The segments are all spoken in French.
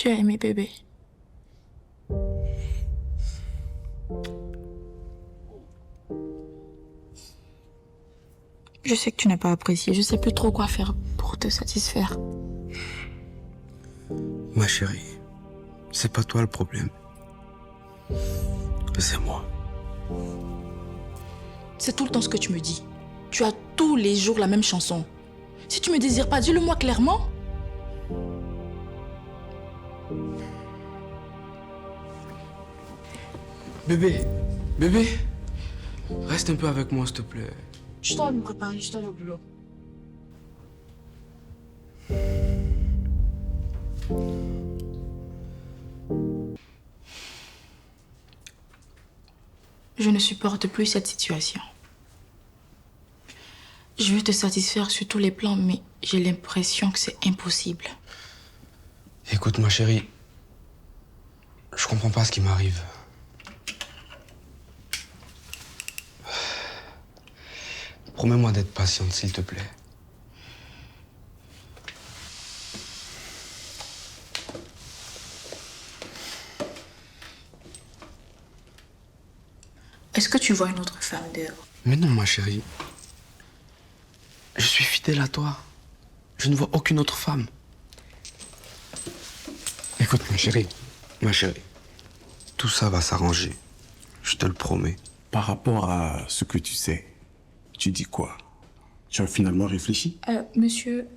Tu as aimé bébé. Je sais que tu n'as pas apprécié. Je sais plus trop quoi faire pour te satisfaire. Ma chérie, c'est pas toi le problème. C'est moi. C'est tout le temps ce que tu me dis. Tu as tous les jours la même chanson. Si tu me désires pas, dis-le-moi clairement. Bébé, reste un peu avec moi s'il te plaît. Je dois me préparer, je dois aller au boulot. Je ne supporte plus cette situation. Je veux te satisfaire sur tous les plans, mais j'ai l'impression que c'est impossible. Écoute ma chérie, je comprends pas ce qui m'arrive. Promets-moi d'être patiente s'il te plaît. Est-ce que tu vois une autre femme dehors? Mais non ma chérie. Je suis fidèle à toi. Je ne vois aucune autre femme. Écoute ma chérie, tout ça va s'arranger. Je te le promets. Par rapport à ce que tu sais, tu dis quoi? Tu as finalement réfléchi? Monsieur,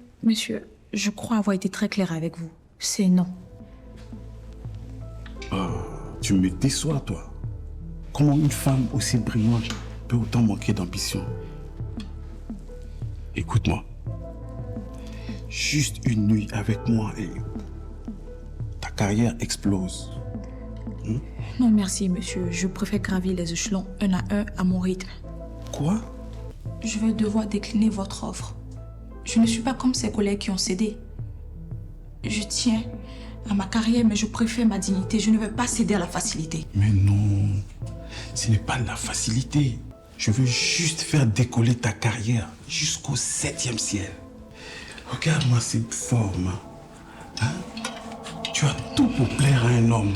je crois avoir été très claire avec vous. C'est non. Tu me déçois, toi. Comment une femme aussi brillante peut autant manquer d'ambition? Écoute-moi. Juste une nuit avec moi et ta carrière explose. Non, merci, monsieur. Je préfère gravir les échelons un à mon rythme. Quoi? Je vais devoir décliner votre offre. Je ne suis pas comme ces collègues qui ont cédé. Je tiens à ma carrière, mais je préfère ma dignité. Je ne vais pas céder à la facilité. Mais non, ce n'est pas de la facilité. Je veux juste faire décoller ta carrière jusqu'au 7e ciel. Regarde-moi cette forme. Hein? Tu as tout pour plaire à un homme.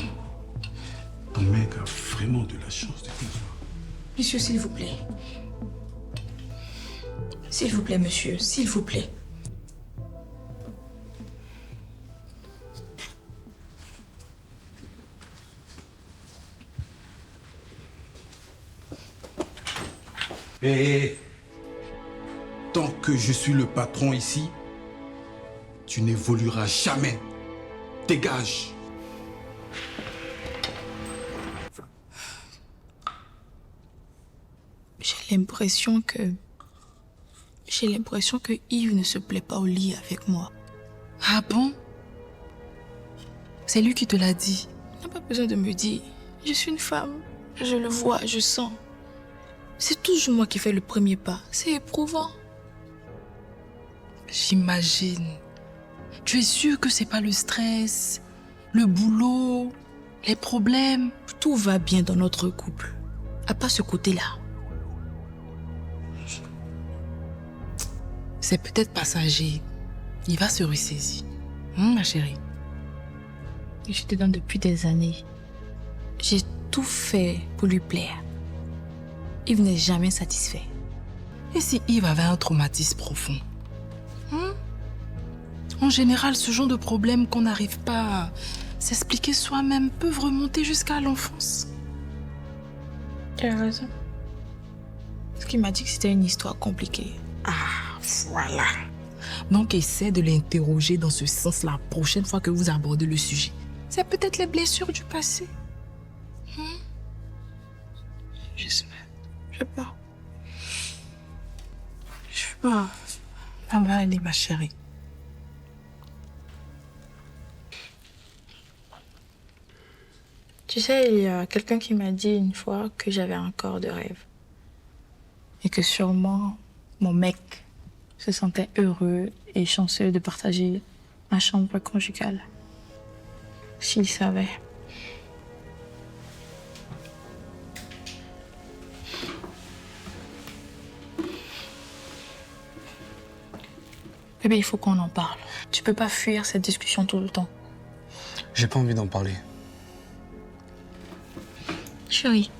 Ton mec a vraiment de la chance de te voir. Monsieur, s'il vous plaît. S'il vous plaît, monsieur, s'il vous plaît. Et tant que je suis le patron ici, tu n'évolueras jamais. Dégage. J'ai l'impression que Yves ne se plaît pas au lit avec moi. Ah bon? C'est lui qui te l'a dit. Il n'a pas besoin de me dire. Je suis une femme. Je le vois, je sens. C'est toujours moi qui fais le premier pas. C'est éprouvant. J'imagine. Tu es sûre que c'est pas le stress, le boulot, les problèmes? Tout va bien dans notre couple. À part ce côté-là. C'est peut-être passager. Il va se ressaisir. Ma chérie. Je te donne depuis des années. J'ai tout fait pour lui plaire. Yves n'est jamais satisfait. Et si Yves avait un traumatisme profond? En général, ce genre de problème qu'on n'arrive pas à s'expliquer soi-même peuvent remonter jusqu'à l'enfance. Tu as raison. Parce qu'il m'a dit que c'était une histoire compliquée. Voilà. Donc, essaie de l'interroger dans ce sens la prochaine fois que vous abordez le sujet. C'est peut-être les blessures du passé. J'espère. Je pars. Je pars. Ça va aller, ma chérie. Tu sais, il y a quelqu'un qui m'a dit une fois que j'avais un corps de rêve. Et que sûrement, mon mec se sentait heureux et chanceux de partager ma chambre conjugale. S'il savait. Bébé, il faut qu'on en parle. Tu peux pas fuir cette discussion tout le temps. J'ai pas envie d'en parler. Chérie,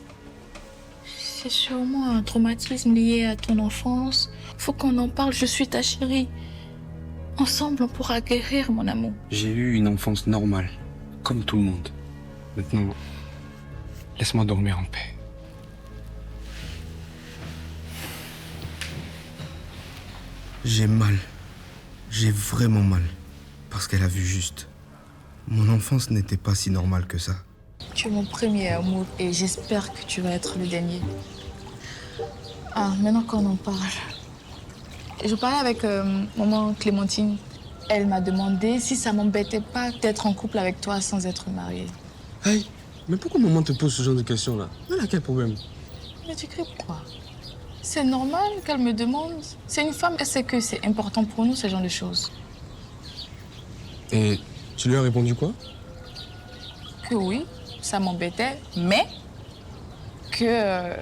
c'est sûrement un traumatisme lié à ton enfance. Faut qu'on en parle, je suis ta chérie. Ensemble, on pourra guérir, mon amour. J'ai eu une enfance normale, comme tout le monde. Maintenant, laisse-moi dormir en paix. J'ai mal. J'ai vraiment mal. Parce qu'elle a vu juste. Mon enfance n'était pas si normale que ça. Tu es mon premier amour et j'espère que tu vas être le dernier. Ah, maintenant qu'on en parle. Je parlais avec maman Clémentine. Elle m'a demandé si ça m'embêtait pas d'être en couple avec toi sans être mariée. Hey, mais pourquoi maman te pose ce genre de questions-là? Elle a quel problème? Mais tu cries pourquoi? C'est normal qu'elle me demande. C'est une femme, elle sait que c'est important pour nous, ce genre de choses. Et tu lui as répondu quoi? Que oui, ça m'embêtait, mais que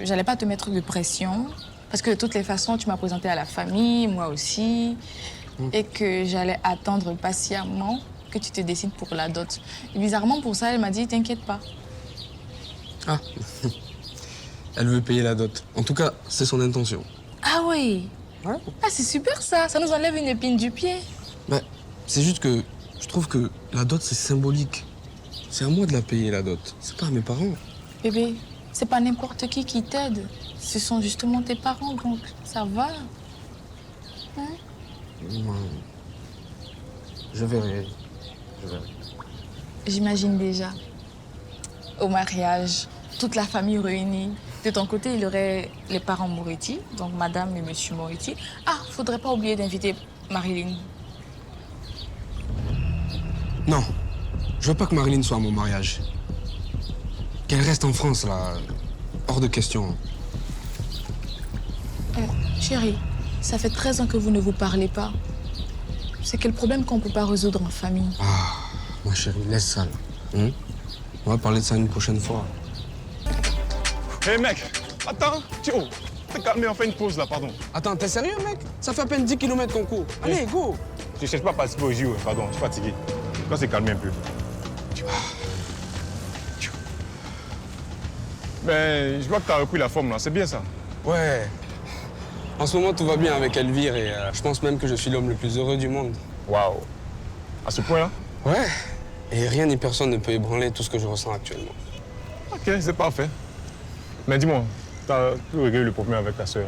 j'allais pas te mettre de pression. Parce que de toutes les façons, tu m'as présenté à la famille, moi aussi. Et que j'allais attendre patiemment que tu te décides pour la dot. Et bizarrement, pour ça, elle m'a dit, t'inquiète pas. Ah, elle veut payer la dot. En tout cas, c'est son intention. Ah oui. Ouais. Ah, c'est super ça. Ça nous enlève une épine du pied. Mais c'est juste que je trouve que la dot, c'est symbolique. C'est à moi de la payer, la dot. C'est pas à mes parents. Bébé, c'est pas n'importe qui t'aide. Ce sont justement tes parents, donc ça va. Hein? Ouais. Je verrai. J'imagine déjà. Au mariage, toute la famille réunie. De ton côté, il y aurait les parents Moretti, donc madame et monsieur Moretti. Ah, faudrait pas oublier d'inviter Marilyn. Non, je veux pas que Marilyn soit à mon mariage. Qu'elle reste en France, là, hors de question. Chérie, ça fait 13 ans que vous ne vous parlez pas. C'est quel problème qu'on peut pas résoudre en famille? Ah, ma chérie, laisse ça, là. On va parler de ça une prochaine fois. Hé mec, attends, Tio, t'es calmé, on fait une pause là, pardon. Attends, t'es sérieux, mec? Ça fait à peine 10 km qu'on court. Allez, go! Je cherche pas à participer au JO, pardon, je suis fatigué. Toi, c'est calmé un peu. Mais je vois que t'as repris la forme là, c'est bien ça. Ouais. En ce moment, tout va bien avec Elvire et je pense même que je suis l'homme le plus heureux du monde. Waouh. À ce point-là? Ouais. Et rien ni personne ne peut ébranler tout ce que je ressens actuellement. Ok, c'est parfait. Mais dis-moi, t'as pu régler le problème avec ta sœur?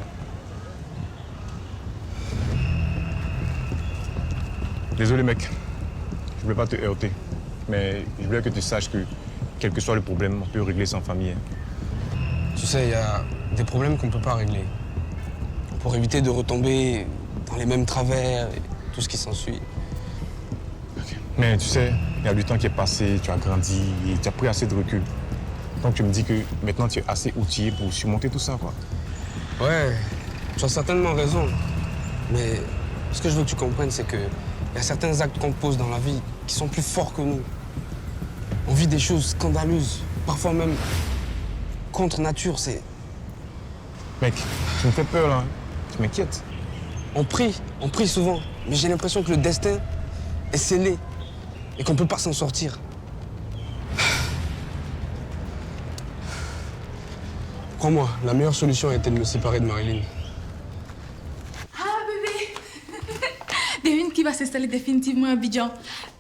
Désolé mec, je voulais pas te heurter, mais je voulais que tu saches que quel que soit le problème, on peut régler sans famille. Tu sais, il y a des problèmes qu'on peut pas régler. Pour éviter de retomber dans les mêmes travers et tout ce qui s'ensuit. Ok. Mais tu sais, il y a du temps qui est passé, tu as grandi et tu as pris assez de recul. Donc tu me dis que maintenant tu es assez outillé pour surmonter tout ça, quoi. Ouais, tu as certainement raison. Mais ce que je veux que tu comprennes, c'est qu'il y a certains actes qu'on pose dans la vie qui sont plus forts que nous. On vit des choses scandaleuses, parfois même contre nature. Mec, tu me fais peur là. Tu m'inquiètes. On prie souvent, mais j'ai l'impression que le destin est scellé et qu'on ne peut pas s'en sortir. Crois-moi, la meilleure solution a été de me séparer de Marilyn. Ah, bébé. Devine qui va s'installer définitivement à Abidjan.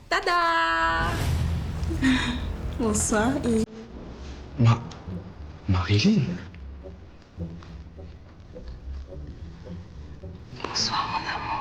Tada! Bonsoir. Et... Marilyn? Bonsoir, mon amour.